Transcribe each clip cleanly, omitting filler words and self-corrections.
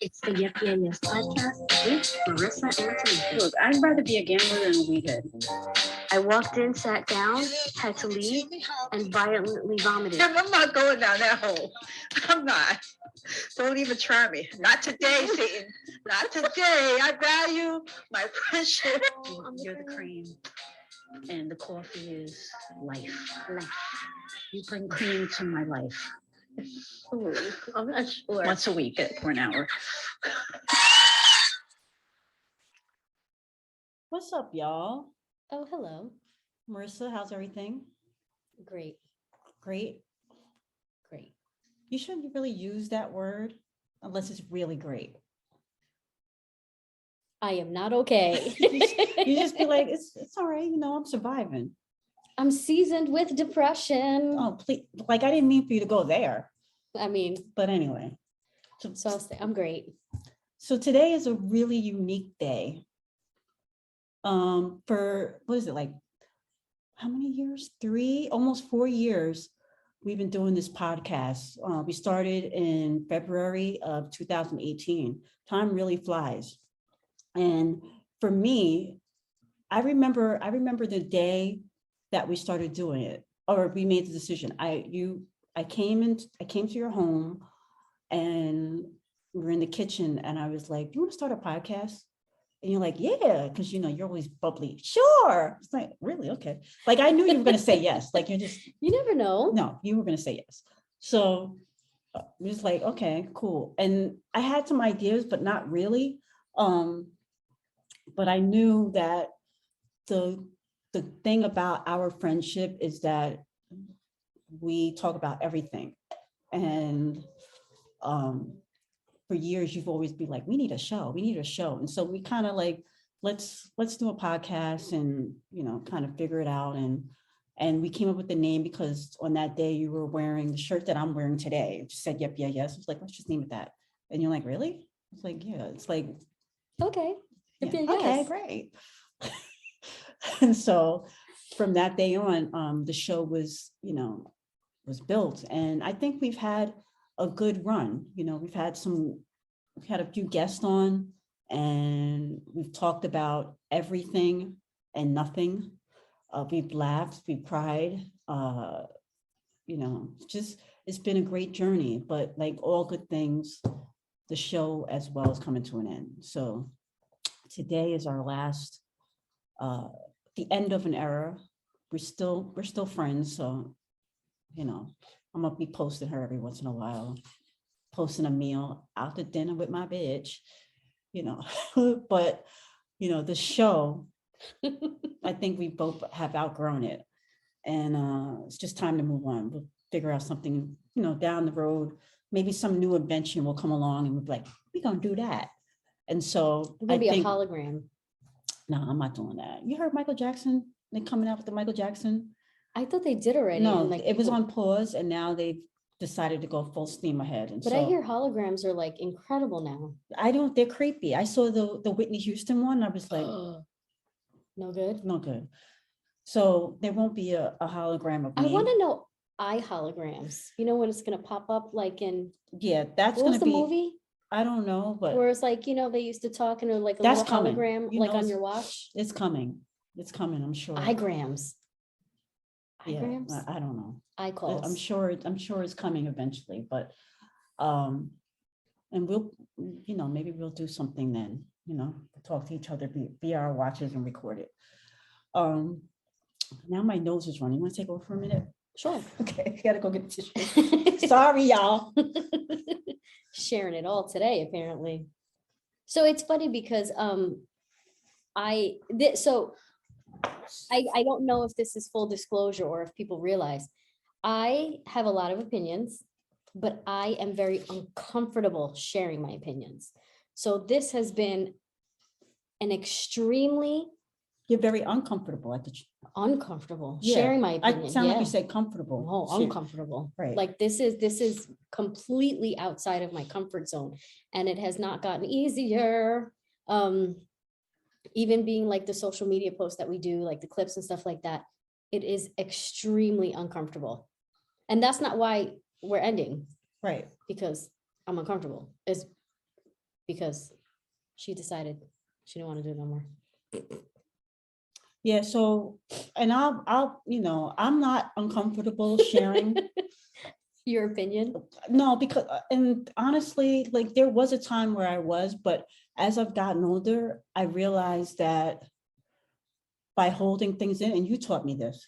It's the Yep Yeah Yes podcast with Marissa and Teresa. Look, I'd rather be a gambler than a weedhead. I walked in, sat down, had to leave, and violently vomited. I'm not going down that hole. I'm not. Don't even try me. Not today, Satan. Not today. I value my friendship. You're the cream, and the coffee is life. You bring cream to my life. Ooh, I'm not sure. Once a week for an hour. What's up, y'all? Oh, hello. Marissa, how's everything? Great. Great. Great. You shouldn't really use that word unless it's really great. I am not okay. You just be like, it's all right, I'm surviving. I'm seasoned with depression. Oh, please. Like, I didn't mean for you to go there. I mean, But anyway. so I'm great. So today is a really unique day. For, what is it, like, how many years? 3, almost 4 years we've been doing this podcast. We started in February of 2018. Time really flies. And for me, I remember the day that we started doing it, or we made the decision. I came to your home and we were in the kitchen and I was like, do you want to start a podcast? And you're like, yeah, because you're always bubbly. Sure. It's like, really? Okay. Like, I knew you were going to say yes. Like, you never know. No, you were going to say yes. So it was like, okay, cool. And I had some ideas, but not really. But I knew that the thing about our friendship is that we talk about everything. And for years, you've always been like, we need a show. And so we kind of like, let's do a podcast and, kind of figure it out. And we came up with the name because on that day you were wearing the shirt that I'm wearing today. It just said, yep, yeah, yes. I was like, let's just name it that. And you're like, really? It's like, yeah, it's like, okay. Yeah. Okay, great. And so from that day on, the show was built. And I think we've had a good run. We've had a few guests on and we've talked about everything and nothing. We've laughed, we've cried, it's been a great journey, but like all good things, the show as well is coming to an end. So today is our last, the end of an era. We're still friends. So, I'm gonna be posting her every once in a while, posting a meal out to dinner with my bitch, but, the show, I think we both have outgrown it and it's just time to move on. We'll figure out something, down the road, maybe some new invention will come along and we'll be like, we're going to do that. And so We're going to be a hologram. No, I'm not doing that. You heard Michael Jackson? They're coming out with the Michael Jackson. I thought they did already. No, it was on pause and now they've decided to go full steam ahead. And but I hear holograms are like incredible now. They're creepy. I saw the Whitney Houston one. I was like, no good. No good. So there won't be a hologram of me. I want to know holograms. When it's going to pop up like in. Yeah, that's going to be. What was the movie? I don't know, but. Where it's like, they used to talk and like a that's little coming. hologram like on your watch. It's coming. It's coming, I'm sure. Igrams. Yeah, I don't know. iCalls. I'm sure it's coming eventually, but and we'll, maybe we'll do something then, talk to each other, be our watches and record it. Now my nose is running. You want to take over for a minute? Sure. Okay, I gotta go get the tissue. Sorry, y'all. Sharing it all today, apparently. So it's funny because I don't know if this is full disclosure or if people realize I have a lot of opinions, but I am very uncomfortable sharing my opinions. So this has been an extremely. You're very uncomfortable uncomfortable sharing my opinion. I sound like you said comfortable. Oh, uncomfortable. Right. Like this is completely outside of my comfort zone, and it has not gotten easier. Even being like the social media posts that we do, like the clips and stuff like that, it is extremely uncomfortable. And that's not why we're ending. Right. Because I'm uncomfortable. It's because she decided she didn't want to do it no more. Yeah, so, and I'll, I'm not uncomfortable sharing. Your opinion? No, because, and honestly, like there was a time where I was, but as I've gotten older, I realized that by holding things in, and you taught me this,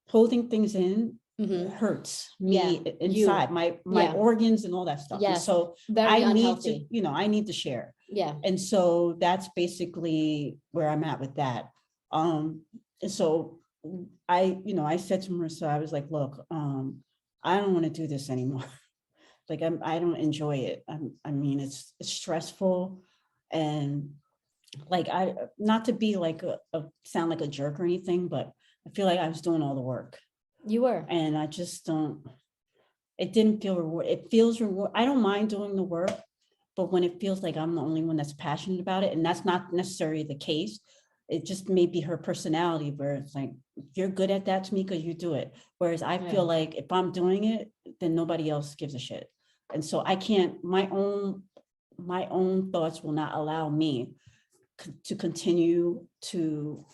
holding things in Mhm. hurts Yeah, me inside, my yeah. organs and all that stuff. And Yes, so very I need to, unhealthy. I need to share. Yeah. And so that's basically where I'm at with that. And so I said to Marissa, I was like, look, I don't want to do this anymore. Like I don't enjoy it. I mean, it's stressful, and like not to be like sound like a jerk or anything, but I feel like I was doing all the work, You were. and I just don't. It didn't feel reward. It feels reward. I don't mind doing the work, but when it feels like I'm the only one that's passionate about it, and that's not necessarily the case, it just may be her personality where it's like, you're good at that, Tamika, you do it. Whereas I Yeah. feel like if I'm doing it, then nobody else gives a shit. And so I can't, my own thoughts will not allow me to continue to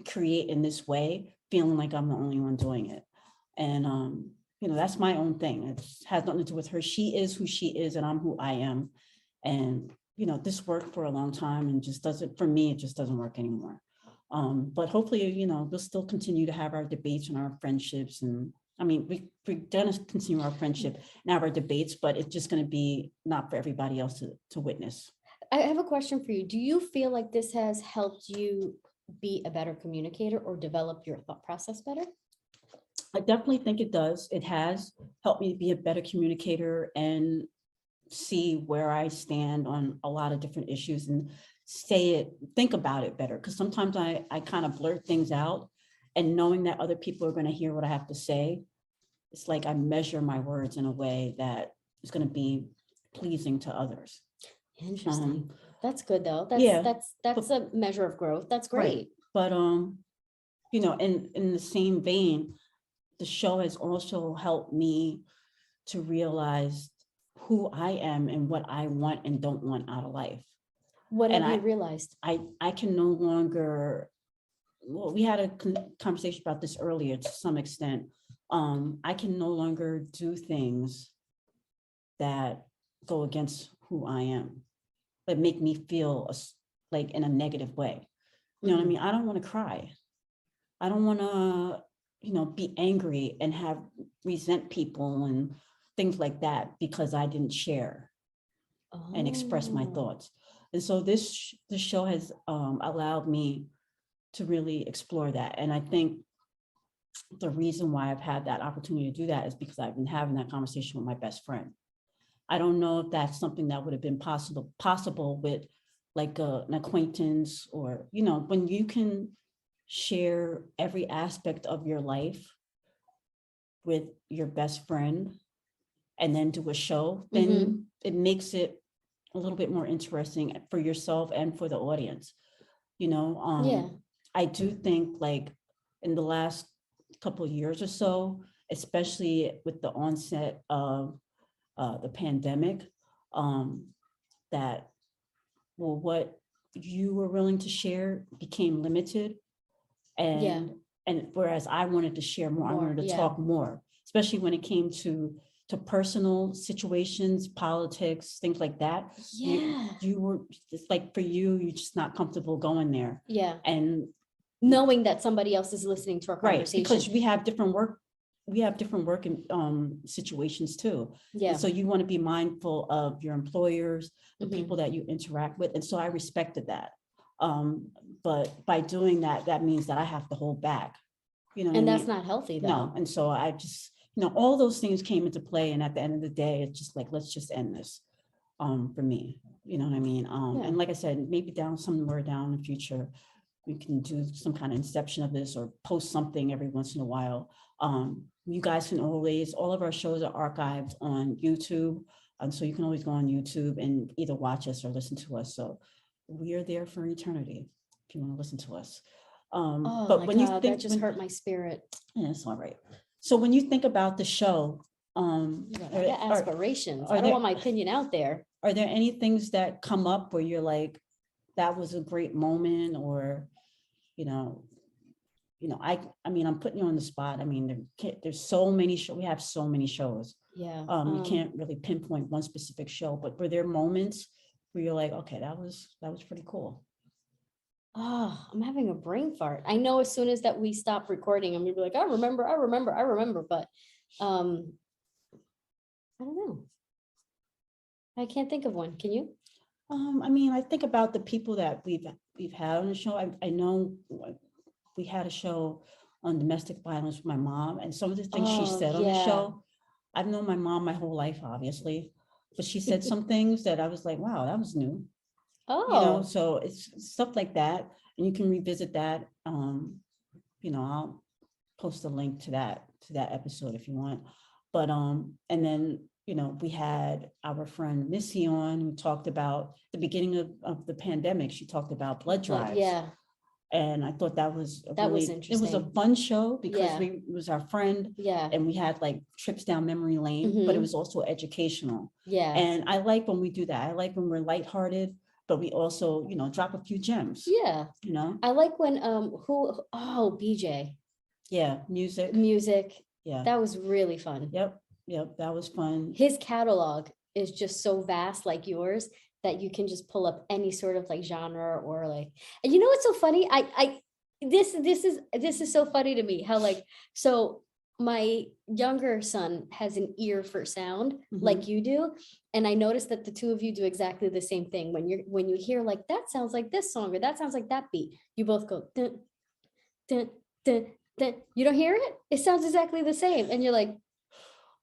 create in this way, feeling like I'm the only one doing it. And that's my own thing. It has nothing to do with her. She is who she is, and I'm who I am. And this worked for a long time, and just doesn't, for me, it just doesn't work anymore. But hopefully, we'll still continue to have our debates and our friendships. And I mean, we're gonna continue our friendship and have our debates, but it's just gonna be not for everybody else to witness. I have a question for you. Do you feel like this has helped you be a better communicator or develop your thought process better? I definitely think it does. It has helped me be a better communicator and see where I stand on a lot of different issues and think about it better. Because sometimes I kind of blurt things out, and knowing that other people are going to hear what I have to say, it's like I measure my words in a way that is going to be pleasing to others. Interesting. That's good though. Yeah, That's a measure of growth. That's Right. great. But in the same vein, the show has also helped me to realize who I am and what I want and don't want out of life. What And have you realized? I can no longer, well, we had a conversation about this earlier to some extent. I can no longer do things that go against who I am, that make me feel like in a negative way. You know what I mean? I don't want to cry. I don't want to, be angry and resent people and things like that because I didn't share and express my Oh. thoughts. And so this show has allowed me to really explore that. And I think the reason why I've had that opportunity to do that is because I've been having that conversation with my best friend. I don't know if that's something that would have been possible with like an acquaintance, or, when you can share every aspect of your life with your best friend and then do a show, then it makes it a little bit more interesting for yourself and for the audience. Yeah. I do think like in the last couple of years or so, especially with the onset of the pandemic, that what you were willing to share became limited. And whereas I wanted to share more, I wanted to talk more, especially when it came to personal situations, politics, things like that. Yeah. You were, it's like for you're just not comfortable going there. Yeah. And knowing that somebody else is listening to our right, conversation. because we have different work situations too. Yeah. And so you want to be mindful of your employers, the people that you interact with. And so I respected that. But by doing that, that means that I have to hold back, and that's not healthy though. No. And so I just, all those things came into play. And at the end of the day, it's just like, let's just end this, for me, you know what I mean? And like I said, maybe somewhere down in the future, we can do some kind of inception of this or post something every once in a while. You guys can always, all of our shows are archived on YouTube. So you can always go on YouTube and either watch us or listen to us. So we are there for eternity if you want to listen to us. Oh but my when God, you think that just hurt my spirit. yeah, it's all right. So when you think about the show, I got aspirations. I are don't want there- my opinion out there. Are there any things that come up where you're like, that was a great moment, or, you know, I mean, I'm putting you on the spot. I mean, there's so many we have so many shows. Yeah. You can't really pinpoint one specific show, but were there moments where you're like, okay, that was pretty cool? Oh, I'm having a brain fart. I know as soon as that we stop recording, I'm gonna be like, I remember, but I don't know. I can't think of one. Can you? I mean, I think about the people that we've had on the show. I know we had a show on domestic violence with my mom, and some of the things she Oh, said on the yeah. show, I've known my mom my whole life, obviously, but she said some things that I was like, wow, that was new. Oh, So it's stuff like that, and you can revisit that. I'll post a link to that episode if you want. But and then we had our friend Missy on, who talked about the beginning of the pandemic. She talked about blood drives. yeah. And I thought that was That was it was a interesting. fun show because Yeah. it was our friend, Yeah. and we had like trips down memory lane, but it Mhm. was also educational. Yeah. And I like when we do that. I like when we're lighthearted, but we also, drop a few gems, Yeah. I like when BJ Yeah, music. music. Yeah. That was really fun. Yep, that was fun. His catalog is just so vast, like yours, that you can just pull up any sort of like genre or like, and you know what's so funny? This is so funny to me how like, so my younger son has an ear for sound like you do. And I noticed that the two of you do exactly the same thing. When you hear like, that sounds like this song, or that sounds like that beat, you both go, dun, dun, dun, dun. You don't hear it? It sounds exactly the same. And you're like,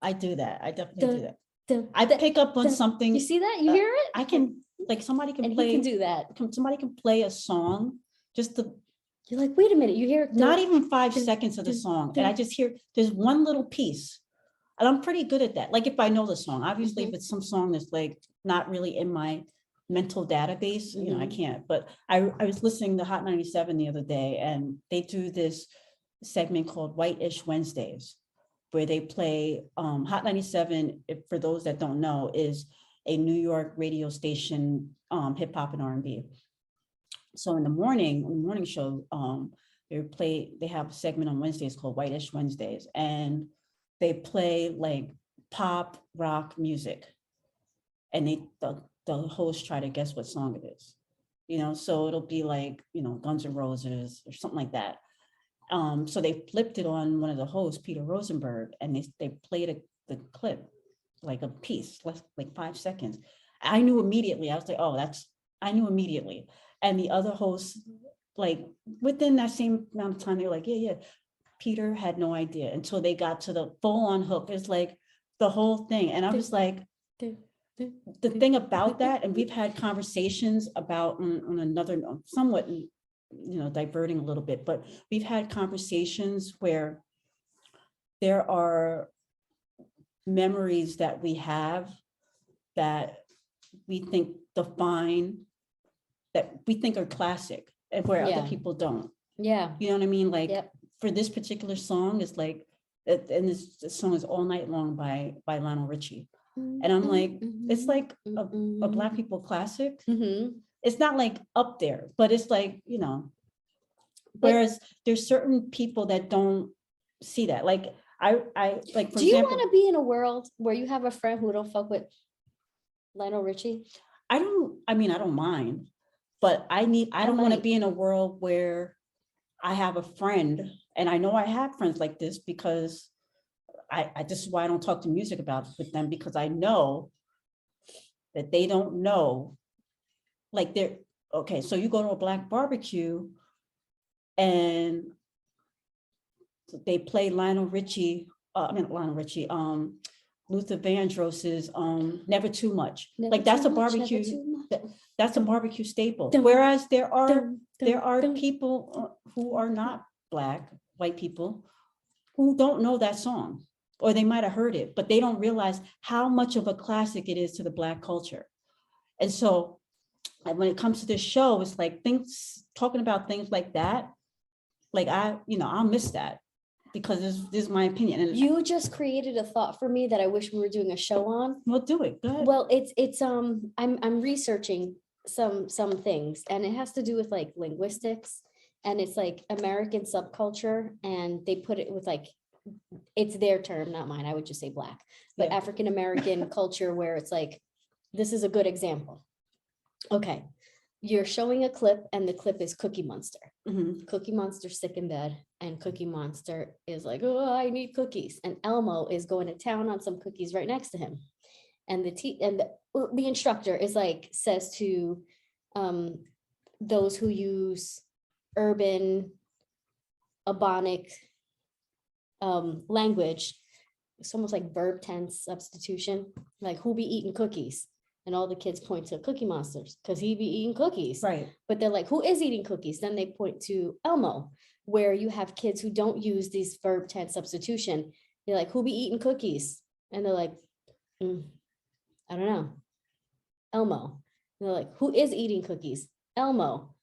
I do that. I definitely do that. dun, I dun, pick up on dun. something. You see that? You hear it? I can, like, somebody can And play. he can do that. Somebody can play a song, just the You're like, wait a minute, you hear it? not even 5 dun, seconds of the dun, song, and I dun. just hear there's one little piece, and I'm pretty good at that. Like if I know the song, obviously, if it's some song that's like not really in my mental database, I can't. But I was listening to Hot 97 the other day, and they do this segment called White-ish Wednesdays, where they play Hot 97. For those that don't know, is a New York radio station, hip hop and R&B. So in the morning show, they have a segment on Wednesdays called White-ish Wednesdays, and they play like pop rock music, and the hosts try to guess what song it is, so it'll be like, Guns N' Roses or something like that. So they flipped it on one of the hosts, Peter Rosenberg, and they played the clip, like a piece, like 5 seconds. I knew immediately. I was like, oh, I knew immediately. And the other hosts, like within that same amount of time, they were like, yeah. Peter had no idea until they got to the full on hook. It's like the whole thing. And I was like, the thing about that, and we've had conversations about on another, somewhat, diverting a little bit, but we've had conversations where there are memories that we have that we think that we think are classic, and where Yeah. other people don't. Yeah. You know what I mean? Like Yep. for this particular song, it's like, and this song is All Night Long by Lionel Richie. And I'm like, it's like a Black people classic. It's not like up there, but it's like, whereas there's certain people that don't see that. Like I like, for Do you example, want to be in a world where you have a friend who don't fuck with Lionel Richie? I don't mind, but I don't want to might. be in a world where I have a friend, and I know I have friends like this, because this is why I don't talk to music about it with them, because I know that they don't know, like they're, okay, so you go to a Black barbecue and they play Lionel Richie, Luther Vandross's Never Too Much. Like that's a barbecue, that's a barbecue staple. Whereas there are people who are not Black, white people, who don't know that song, or they might have heard it, but they don't realize how much of a classic it is to the Black culture. And so when it comes to this show, it's like talking about things like that, like I'll miss that. because this is my opinion. And You just created a thought for me that I wish we were doing a show on. we'll do it. Go ahead. Well, I'm researching some things, and it has to do with like linguistics, and it's like American subculture, and they put it with like, it's their term, not mine. I would just say Black, but Yeah. African American culture, where it's like, this is a good example. Okay, you're showing a clip, and the clip is Cookie Monster. Mhm. Cookie Monster's sick in bed, and Cookie Monster is like, oh, I need cookies. And Elmo is going to town on some cookies right next to him. And the instructor is like, says to those who use urban Ebonic language, it's almost like verb tense substitution, like who be eating cookies? And all the kids point to Cookie Monsters because he be eating cookies. Right. But they're like, who is eating cookies? Then they point to Elmo, where you have kids who don't use these verb tense substitution. They're like, who be eating cookies? And they're like, I don't know, Elmo. And they're like, who is eating cookies? Elmo.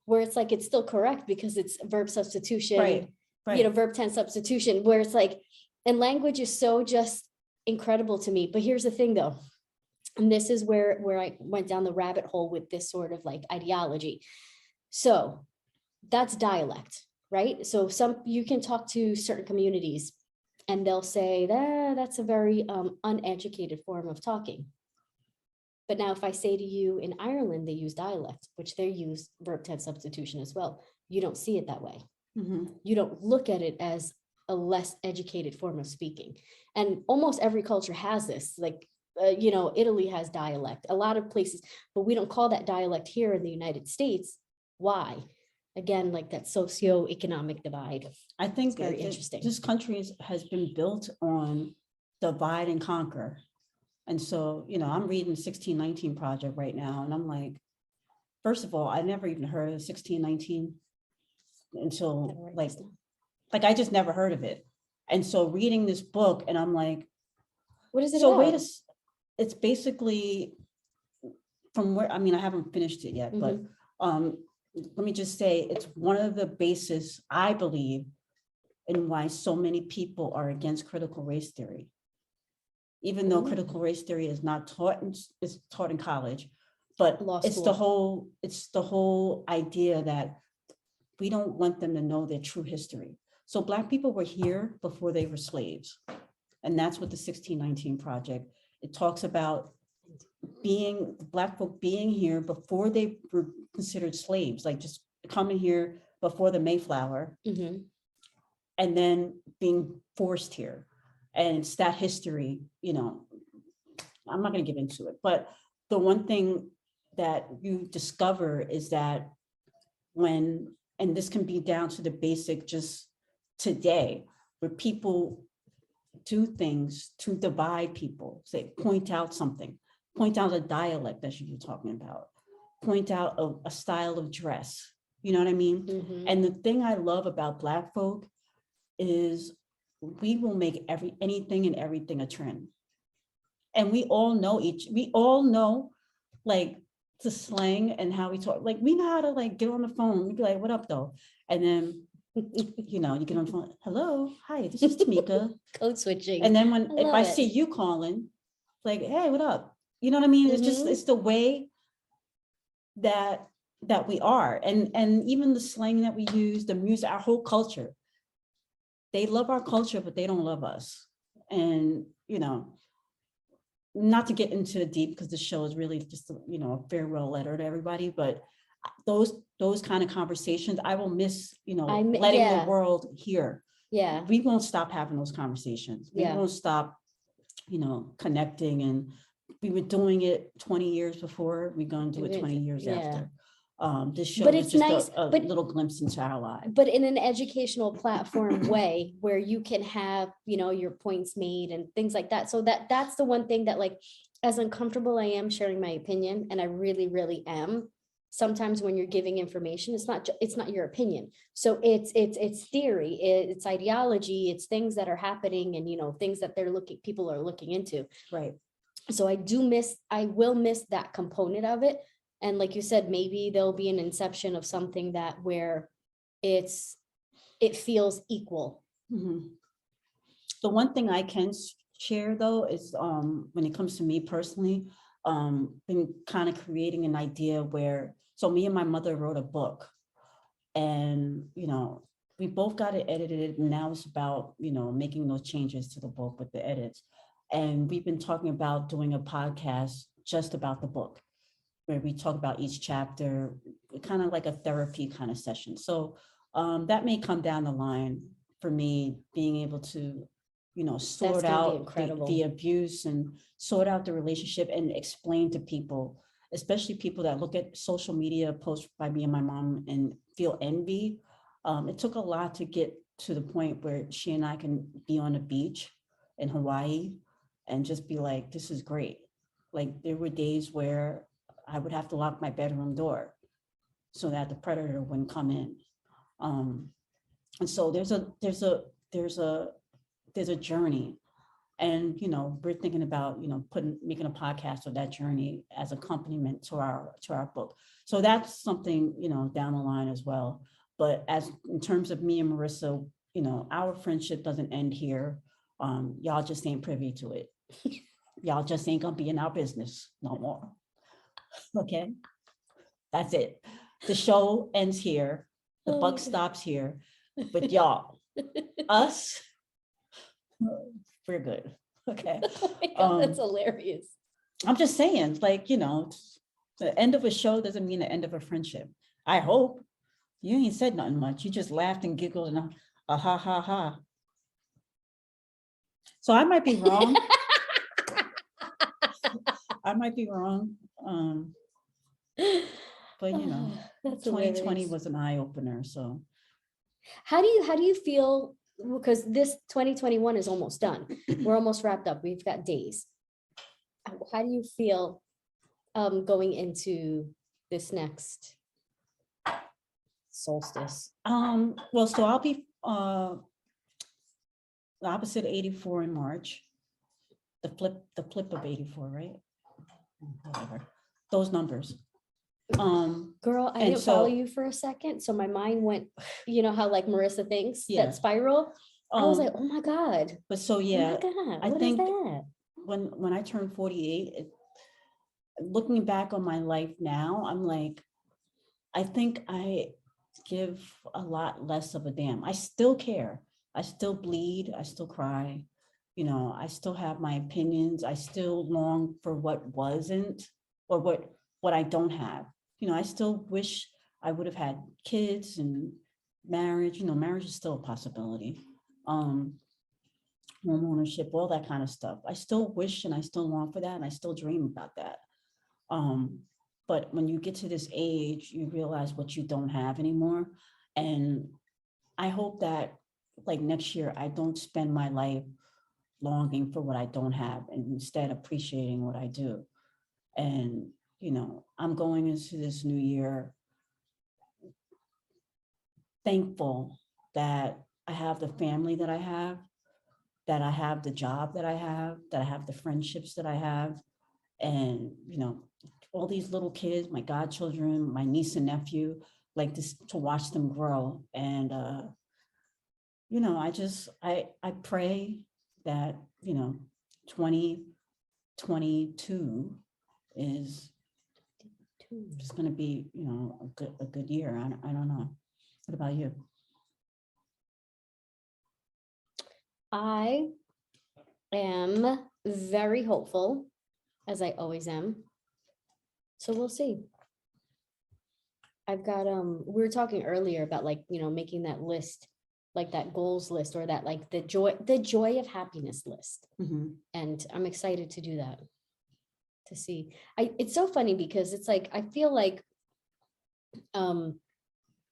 Where it's like, it's still correct because it's verb substitution, Right. Right. verb tense substitution, where it's like, and language is so just incredible to me. But here's the thing though, and this is where I went down the rabbit hole with this sort of like ideology. So that's dialect, right? So you can talk to certain communities and they'll say that's a very uneducated form of talking. But now if I say to you, in Ireland, they use dialect, which they use verb tense substitution as well. You don't see it that way. Mhm. You don't look at it as a less educated form of speaking. And almost every culture has this, like, Italy has dialect, a lot of places, but we don't call that dialect here in the United States. Why? Again, like that socioeconomic divide. I think very that interesting. this country has been built on divide and conquer. And so, I'm reading 1619 Project right now, and I'm like, first of all, I never even heard of 1619 until like I just never heard of it. And so reading this book, and I'm like, What is it so about? it's basically from where, I haven't finished it yet, but let me just say, it's one of the bases, I believe, in why so many people are against critical race theory. Even though critical race theory is not taught, it's taught in college, but Law it's school. the whole idea that we don't want them to know their true history. So Black people were here before they were slaves. And that's what the 1619 Project, it talks about Black folk being here before they were considered slaves, like just coming here before the Mayflower, Mhm. and then being forced here. And it's that history, I'm not going to get into it, but the one thing that you discover is that and this can be down to the basic just today, where people do things to divide people, say, point out something, point out a dialect that you're talking about, point out a style of dress, you know what I mean? Mhm. And the thing I love about Black folk is we will make anything and everything a trend. And we all know like the slang and how we talk, like we know how to like get on the phone, we'd be like, what up though? And then, you get on the phone, hello, hi, this is Tamika. Code switching. And then if I love see it. you calling, like, hey, what up? You know what I mean? It's just, it's the way that we are. And even the slang that we use, the music, our whole culture, they love our culture, but they don't love us. And, not to get into it deep, because the show is really just, a farewell letter to everybody, but those kind of conversations, I will miss, letting the world hear. Yeah. We won't stop having those conversations. We won't stop, connecting. And we were doing it 20 years before, we're going to do it 20 years after. This show But is it's just nice, a but little glimpse into our lives. but in an educational platform way, where you can have, your points made and things like that. So that's the one thing that, like, as uncomfortable I am sharing my opinion, and I really, really am, sometimes when you're giving information, it's not your opinion. So it's theory, it's ideology, it's things that are happening, and things that people are looking into. Right. So I will miss that component of it. And like you said, maybe there'll be an inception of something where it feels equal, Mhm. The one thing I can share though is when it comes to me personally, been kind of creating an idea where, so me and my mother wrote a book, and we both got it edited, and now it's about making those changes to the book with the edits. And we've been talking about doing a podcast just about the book, where we talk about each chapter, kind of like a therapy kind of session. So that may come down the line for me, being able to, sort gonna be out incredible. the abuse and sort out the relationship and explain to people, especially people that look at social media posts by me and my mom and feel envy. It took a lot to get to the point where she and I can be on the beach in Hawaii and just be like, this is great. Like there were days where I would have to lock my bedroom door so that the predator wouldn't come in. And so there's a journey, and we're thinking about making a podcast of that journey as accompaniment to our book. So that's something down the line as well. But as in terms of me and Marissa, our friendship doesn't end here. Y'all just ain't privy to it. Y'all just ain't gonna be in our business no more. Okay, that's it. The show ends here. The buck stops here. But y'all, us, we're good. Okay. Oh my God, that's hilarious. I'm just saying, like, the end of a show doesn't mean the end of a friendship. I hope. You ain't said nothing much. You just laughed and giggled and ha ha ha. So I might be wrong. I might be wrong. But That's 2020 hilarious. was an eye opener. So How do you feel? Because this 2021 is almost done. We're almost wrapped up. We've got days. How do you feel going into this next solstice? well, so I'll be the opposite 84 in March. The flip of 84, right? Whatever. Those numbers. Girl, I and didn't follow so- you for a second, so my mind went, how like Marissa thinks, Yeah. that spiral. I was like, Um, oh my God. but so Oh yeah, my God. I What is think that? when I turned 48, looking back on my life now, I'm like, I think I give a lot less of a damn. I still care. I still bleed. I still cry. I still have my opinions. I still long for what wasn't, or what I don't have. I still wish I would have had kids and marriage. Marriage is still a possibility. Home ownership, all that kind of stuff. I still wish and I still long for that, and I still dream about that. But when you get to this age, you realize what you don't have anymore. And I hope that like next year, I don't spend my life longing for what I don't have and instead appreciating what I do. And, I'm going into this new year thankful that I have the family that I have the job that I have the friendships that I have. And, all these little kids, my godchildren, my niece and nephew, like this, to watch them grow. And, I pray that, 2022 is just going to be, a good year. I don't know. What about you? I am very hopeful, as I always am. So we'll see. I've got, we were talking earlier about like, making that list, like that goals list, or that like the joy of happiness list. Mhm. And I'm excited to do that. To see. It's so funny because it's like, I feel like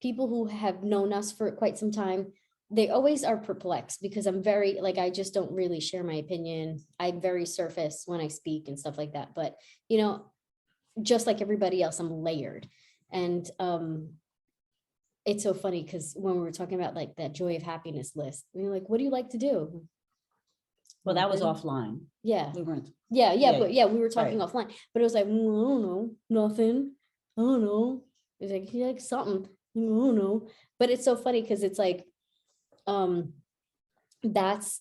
people who have known us for quite some time, they always are perplexed because I'm very, like, I just don't really share my opinion. I'm very surface when I speak and stuff like that. But, just like everybody else, I'm layered. And it's so funny because when we were talking about like that joy of happiness list, you're like, what do you like to do? Well, that was Nothing. offline. Yeah. We weren't. Yeah, Yeah, but yeah, we were talking right. offline, but it was like, I don't know, nothing. I don't know. It's like, yeah, like something. I don't know. But it's so funny because it's like, that's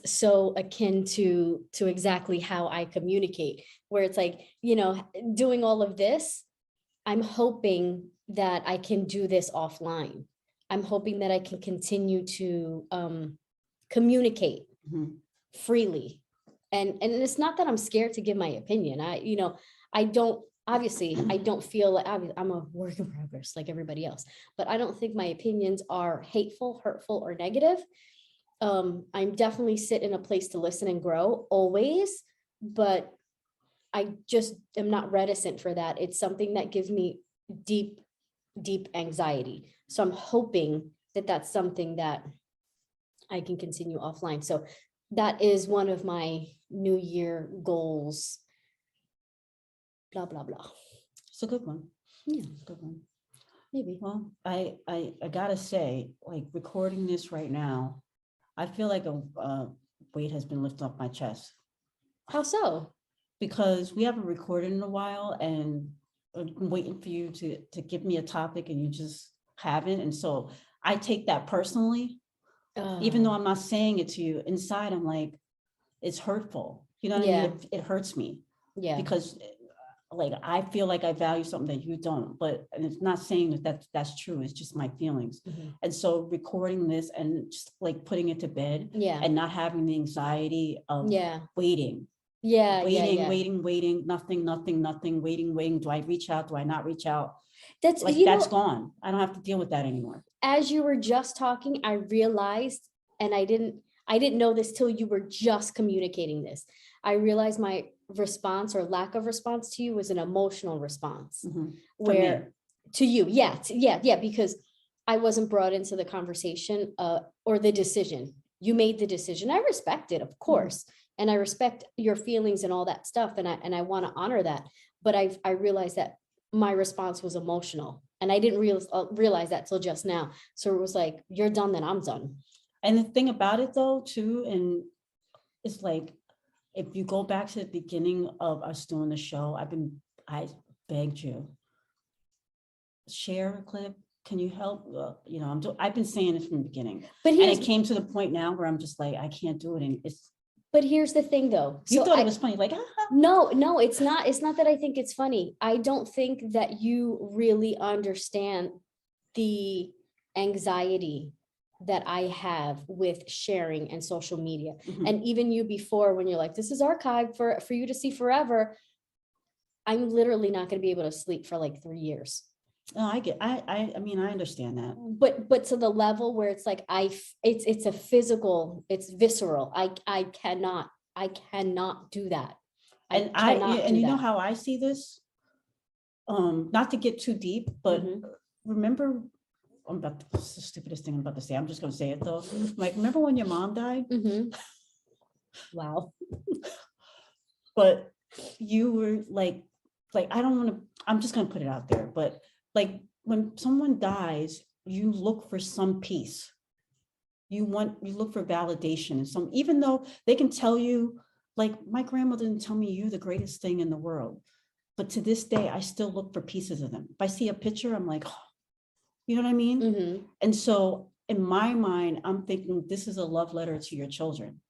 so akin to exactly how I communicate, where it's like, doing all of this, I'm hoping that I can do this offline. I'm hoping that I can continue to communicate Mhm. freely. And it's not that I'm scared to give my opinion. I don't, obviously, I don't feel like I'm a work in progress like everybody else, but I don't think my opinions are hateful, hurtful, or negative. I'm definitely sit in a place to listen and grow always, but I just am not reticent for that. It's something that gives me deep, deep anxiety. So I'm hoping that that's something that I can continue offline. So that is one of my New Year goals. Blah, blah, blah. It's a good one. Yeah, It's a good one. maybe. Well, I gotta say, like recording this right now, I feel like a weight has been lifted off my chest How so? because we haven't recorded in a while, and I've been waiting for you to give me a topic, and you just haven't. And so I take that personally, even though I'm not saying it to you. Inside, I'm like, it's hurtful. You know what I Yeah. mean? It hurts me Yeah. because like I feel like I value something that you don't, and it's not saying that that's true. It's just my feelings. Mhm. And so recording this and just like putting it to bed Yeah. and not having the anxiety of Yeah. waiting, Yeah. waiting, nothing, waiting. Do I reach out? Do I not reach out? That's, Like that's gone. I don't have to deal with that anymore. as you were just talking, I realized, and I didn't know this till you were just communicating this. I realized my response or lack of response to you was an emotional response. Mhm. For Where me. to you, yeah, because I wasn't brought into the conversation or the decision. You made the decision. I respect it, of course, and I respect your feelings and all that stuff, and I want to honor that. But I realized that my response was emotional, and I didn't realize that till just now. So it was like, you're done, then I'm done. And the thing about it though, too, and it's like, if you go back to the beginning of us doing the show, I begged you, share a clip. Can you help? I've been saying this from the beginning, But and here's it came to the point now where I'm just like, I can't do it. And but here's the thing though. you So thought it was funny, like, no, it's not. It's not that I think it's funny. I don't think that you really understand the anxiety that I have with sharing and social media. Mhm. And even you before, when you're like, this is archived for you to see forever. I'm literally not going to be able to sleep for like 3 years. No, I mean, I understand that. But to the level where it's like, it's a physical, it's visceral. I cannot do that. And you know how I see this, not to get too deep, but remember, it's the stupidest thing I'm about to say. I'm just going to say it though. Like, remember when your mom died? Wow. But you were like, I don't want to, I'm just going to put it out there. But like when someone dies, you look for some peace. You look for validation and even though they can tell you, like my grandmother didn't tell me you're the greatest thing in the world. But to this day, I still look for pieces of them. If I see a picture, I'm like, oh, you know what I mean? And so in my mind, I'm thinking this is a love letter to your children.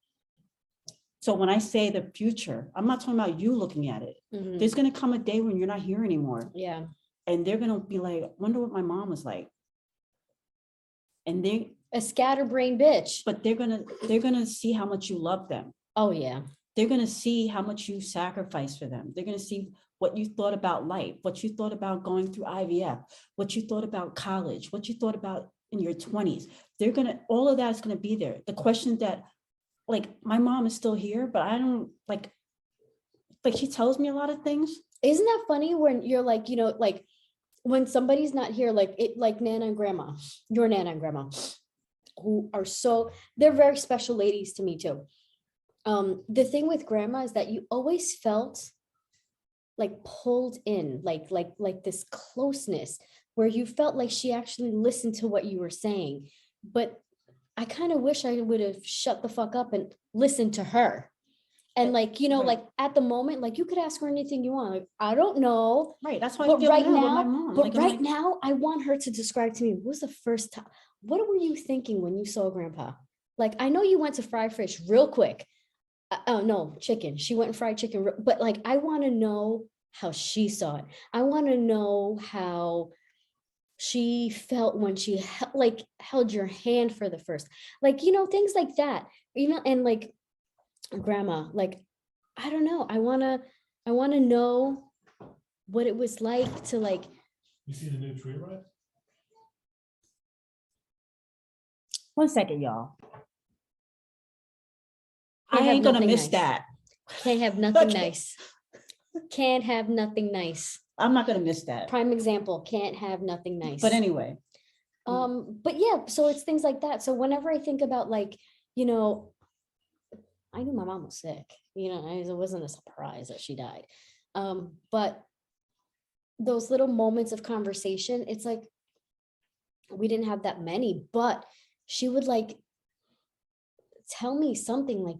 So when I say the future, I'm not talking about you looking at it. There's going to come a day when you're not here anymore. Yeah. And they're going to be like, wonder what my mom was like. And they a scatterbrained bitch. But they're going to see how much you love them. Oh yeah. They're going to see how much you sacrifice for them. They're going to see what you thought about life, what you thought about going through IVF, what you thought about college, what you thought about in your 20s. All of that is going to be there. The question that, like, my mom is still here, but I don't like she tells me a lot of things. Isn't that funny when you're like, like when somebody's not here, like Nana and Grandma, your Nana and Grandma, who are they're very special ladies to me too. The thing with Grandma is that you always felt like pulled in, like this closeness where you felt like she actually listened to what you were saying. But I kind of wish I would have shut the fuck up and listened to her. And like, right. Like at the moment, like you could ask her anything you want. Like, I don't know. Right. That's why I feel right now with my mom. But like, now I want her to describe to me, what was the first time? What were you thinking when you saw Grandpa? Like, I know you went to fry fish real quick. Oh no, chicken. She went and fried chicken, but like, I want to know how she saw it. I want to know how she felt when she held your hand for the first, like, things like that. And like, grandma, like, I don't know. I want to know what it was like to like. You see the new tree ride? 1 second, y'all. I Can't have ain't gonna nothing miss nice. that. Can't have nothing Okay. nice. Can't have nothing nice. I'm not gonna miss that. Prime example, can't have nothing nice. But anyway, But yeah, so it's things like that. So whenever I think about like, I knew my mom was sick, it wasn't a surprise that she died. But those little moments of conversation, it's like, we didn't have that many, but she would like tell me something like,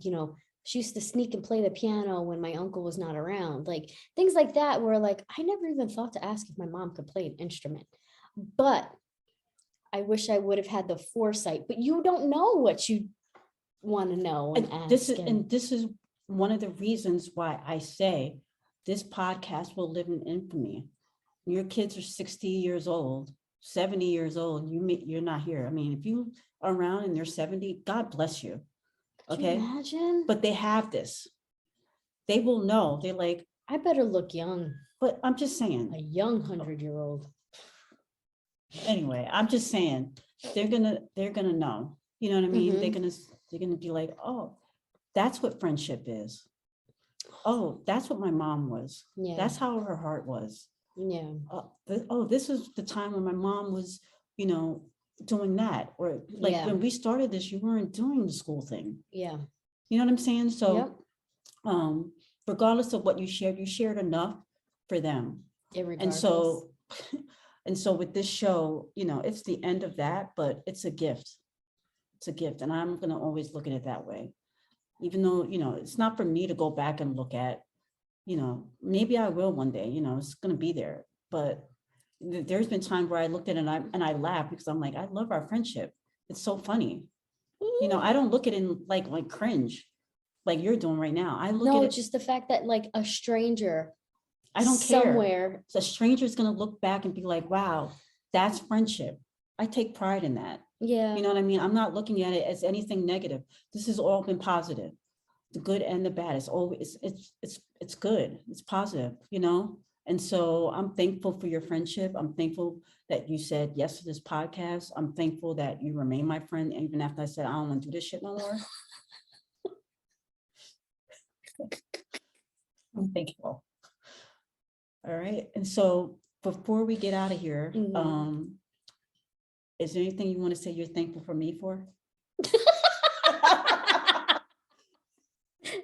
she used to sneak and play the piano when my uncle was not around, like things like that, where like, I never even thought to ask if my mom could play an instrument, but I wish I would have had the foresight, but you don't know what you want to know and ask. this is one of the reasons why I say this podcast will live in infamy. Your kids are 60 years old, 70 years old. You're not here. I mean, if you are around and they're 70, God bless you. Could you Okay. imagine? But they have this. They will know. They're like, I better look young, but I'm just saying. a young 100-year-old. Anyway, I'm just saying they're gonna know. You know what I mean? Mhm. They're gonna be like, oh, that's what friendship is. Oh, that's what my mom was. Yeah. That's how her heart was. Yeah. This is the time when my mom was, doing that. Or like Yeah. when we started this, you weren't doing the school thing. Yeah. You know what I'm saying? So, Yep. regardless of what you shared enough for them. And so, with this show, it's the end of that, but it's a gift. It's a gift. And I'm going to always look at it that way. Even though, it's not for me to go back and look at, maybe I will one day, it's going to be there. But there's been times where I looked at it and I laughed because I'm like, I love our friendship. It's so funny. I don't look at it in like cringe, like you're doing right now. I look at it. Just the fact that like a stranger, I don't care. somewhere. So a stranger's going to look back and be like, wow, that's friendship. I take pride in that. Yeah. You know what I mean? I'm not looking at it as anything negative. This has all been positive, the good and the bad. It's always, it's good. It's positive, And so I'm thankful for your friendship. I'm thankful that you said yes to this podcast. I'm thankful that you remain my friend, even after I said, I don't want to do this shit no more. I'm thankful. All right. And so before we get out of here, Mhm. Is there anything you want to say you're thankful for me for?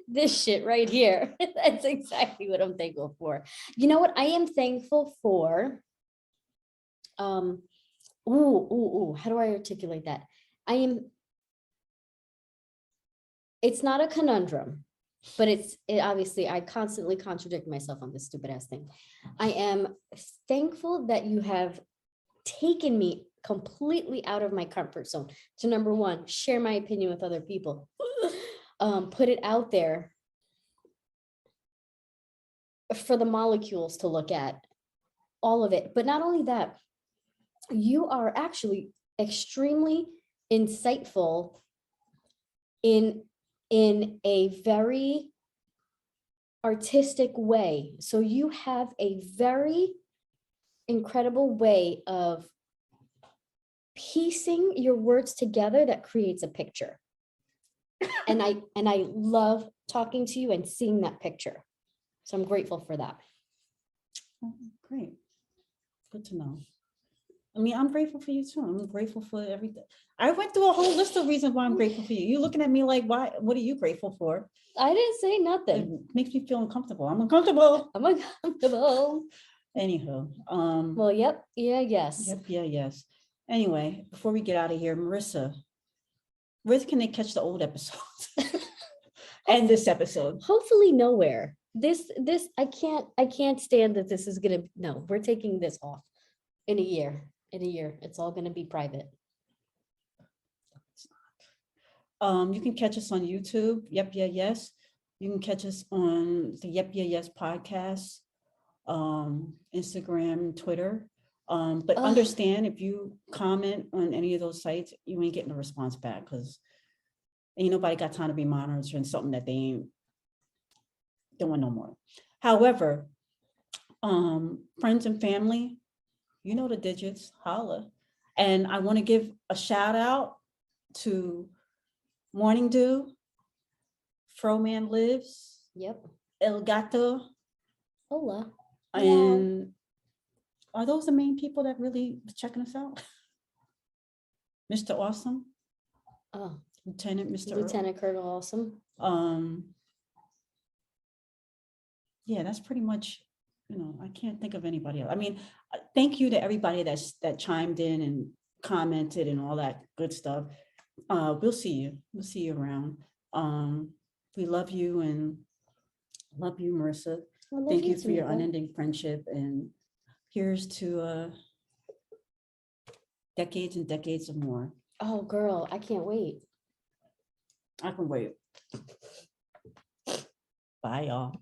This shit right here. That's exactly what I'm thankful for. You know what I am thankful for? How do I articulate that? It's not a conundrum, but obviously I constantly contradict myself on this stupid ass thing. I am thankful that you have taken me completely out of my comfort zone to, number one, share my opinion with other people, put it out there for the molecules to look at, all of it. But not only that, you are actually extremely insightful in a very artistic way. So you have a very incredible way of piecing your words together that creates a picture. And I love talking to you and seeing that picture. So I'm grateful for that. Oh, great. Good to know. I mean, I'm grateful for you too. I'm grateful for everything. I went through a whole list of reasons why I'm grateful for you. You looking at me like, why? What are you grateful for? I didn't say It nothing. makes me feel uncomfortable. I'm uncomfortable. I'm uncomfortable. Anywho, Well, yep. Yeah, yes. yep, yeah, yes. Anyway, before we get out of here, Marissa, where can they catch the old episodes and this episode? Hopefully nowhere. This I can't stand that this is gonna, no, we're taking this off in a year. It's all gonna be private. You can catch us on YouTube. Yep, yeah, yes. You can catch us on the Yep, yeah, yes podcast, Instagram, Twitter. But Ugh. understand if you comment on any of those sites, you ain't getting a response back because ain't nobody got time to be monitoring something that they ain't doing no more. However, friends and family, you know the digits, holla. And I want to give a shout out to Morning Dew, Froman Lives, Yep. El Gato, Hola. and are those the main people that really checking us out? Mr. Awesome, Oh, Lieutenant Mr. Earl. Lieutenant Colonel Awesome. Yeah, that's pretty much, I can't think of anybody else. I mean, thank you to everybody that chimed in and commented and all that good stuff. We'll see you. We'll see you around. We love you and love you, Marissa. I love Thank you for your Tamika. unending friendship, and here's to decades and decades of more. Oh, girl, I can't wait. I can wait. Bye, y'all.